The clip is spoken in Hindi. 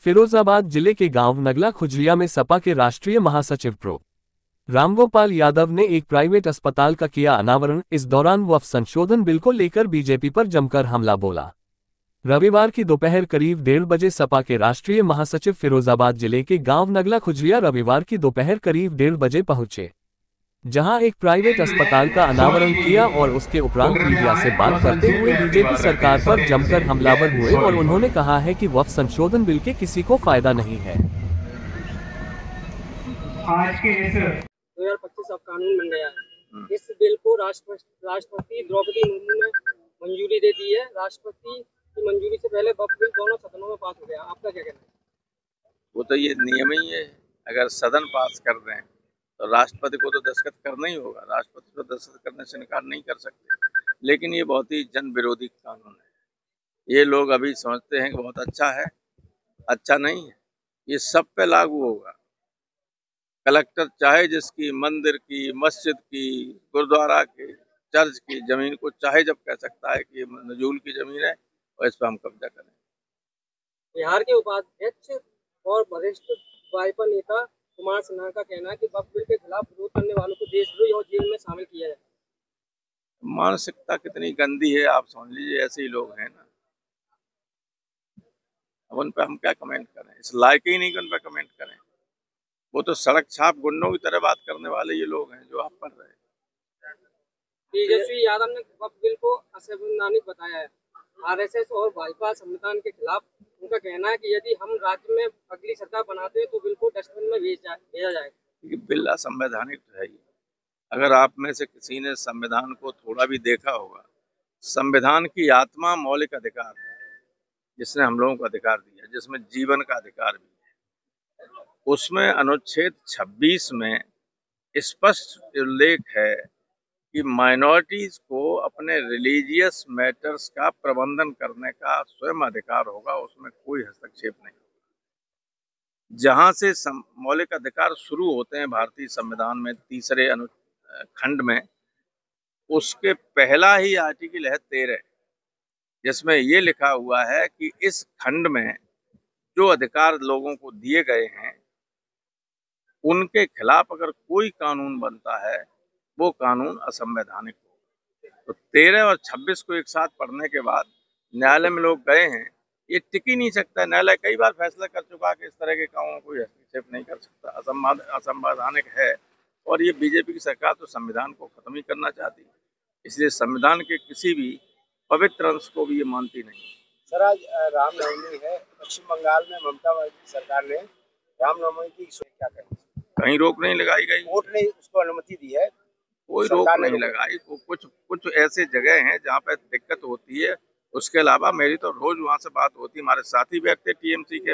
फिरोजाबाद जिले के गांव नगला खुजरिया में सपा के राष्ट्रीय महासचिव प्रो रामगोपाल यादव ने एक प्राइवेट अस्पताल का किया अनावरण। इस दौरान वक्फ संशोधन बिल को लेकर बीजेपी पर जमकर हमला बोला। रविवार की दोपहर करीब 1:30 बजे सपा के राष्ट्रीय महासचिव फिरोजाबाद जिले के गांव नगला खुजरिया रविवार की दोपहर करीब 1:30 बजे पहुंचे, जहां एक प्राइवेट अस्पताल का अनावरण किया और उसके उपरांत मीडिया से बात करते हुए बीजेपी सरकार पर जमकर हमलावर हुए और उन्होंने कहा है कि वक्फ संशोधन बिल के किसी को फायदा नहीं है। आज के 2025 अब कानून बन गया है। इस बिल को राष्ट्रपति द्रौपदी मुर्मू ने मंजूरी दे दी है। राष्ट्रपति की मंजूरी से पहले वक्फ बिल दोनों सदनों में पास हो गया। आपका क्या कहना है? वो तो ये नियम ही है, अगर सदन पास कर दें तो राष्ट्रपति को तो दस्तखत करना ही होगा। राष्ट्रपति को दस्तखत करने से इनकार नहीं कर सकते, लेकिन ये बहुत ही जन विरोधी कानून है। ये लोग अभी समझते हैं कि बहुत अच्छा है, अच्छा नहीं है। ये सब पे लागू होगा। कलेक्टर चाहे जिसकी मंदिर की, मस्जिद की, गुरुद्वारा की, चर्च की जमीन को चाहे जब कह सकता है कि ये नजूल की जमीन है और इस पर हम कब्जा करें। बिहार के उपाध्यक्ष और वरिष्ठ भाजपा नेता कुमार सिन्हा का कहना है कि वक्फ बिल के खिलाफ विरोध करने वालों को देशद्रोही और जेल में शामिल किया जाए। मानसिकता कितनी गंदी है आप समझ लीजिए, ऐसे ही लोग हैं ना। अब उन पर हम क्या कमेंट करें, इस लायक ही नहीं कि उन पर कमेंट करें। वो तो सड़क छाप गुंडों की तरह बात करने वाले ये लोग हैं जो आप पढ़ रहे हैं। तेजस्वी यादव ने वक्फ बिल को असंवैधानिक बताया है। आरएसएस और भाजपा संविधान के खिलाफ। उनका कहना है कि यदि हम राज्य में अगली सरकार बनाते हैं तो बिल को डस्टबिन में भेजा जाएगा। बिल असंवैधानिक तो है ही। अगर आप में से किसी ने संविधान को थोड़ा भी देखा होगा, संविधान की आत्मा मौलिक अधिकार है, जिसने हम लोगों को अधिकार दिया, जिसमें जीवन का अधिकार भी है। उसमें अनुच्छेद 26 में स्पष्ट उल्लेख है कि माइनॉरिटीज को अपने रिलीजियस मैटर्स का प्रबंधन करने का स्वयं अधिकार होगा, उसमें कोई हस्तक्षेप नहीं होगा। जहां से मौलिक अधिकार शुरू होते हैं भारतीय संविधान में 3रे खंड में, उसके पहला ही आर्टिकल है 13, जिसमें ये लिखा हुआ है कि इस खंड में जो अधिकार लोगों को दिए गए हैं उनके खिलाफ अगर कोई कानून बनता है वो कानून असंवैधानिक होगा। तो 13 और 26 को एक साथ पढ़ने के बाद न्यायालय में लोग गए हैं, ये टिक ही नहीं सकता। न्यायालय कई बार फैसला कर चुका कि इस तरह के कामों में कोई हस्तक्षेप नहीं कर सकता, असंवैधानिक है। और ये बीजेपी की सरकार तो संविधान को खत्म ही करना चाहती है, इसलिए संविधान के किसी भी पवित्र अंश को भी ये मानती नहीं। सर, आज रामनवमी है। पश्चिम बंगाल में ममता बनर्जी सरकार ने रामनवमी की क्या करें? कहीं रोक नहीं लगाई गई, कोर्ट ने उसको अनुमति दी है, कोई रोक नहीं लगाई। कुछ ऐसे जगह हैं जहाँ पे दिक्कत होती है, उसके अलावा मेरी तो रोज वहाँ से बात होती है। हमारे साथी व्यक्ति टीएमसी के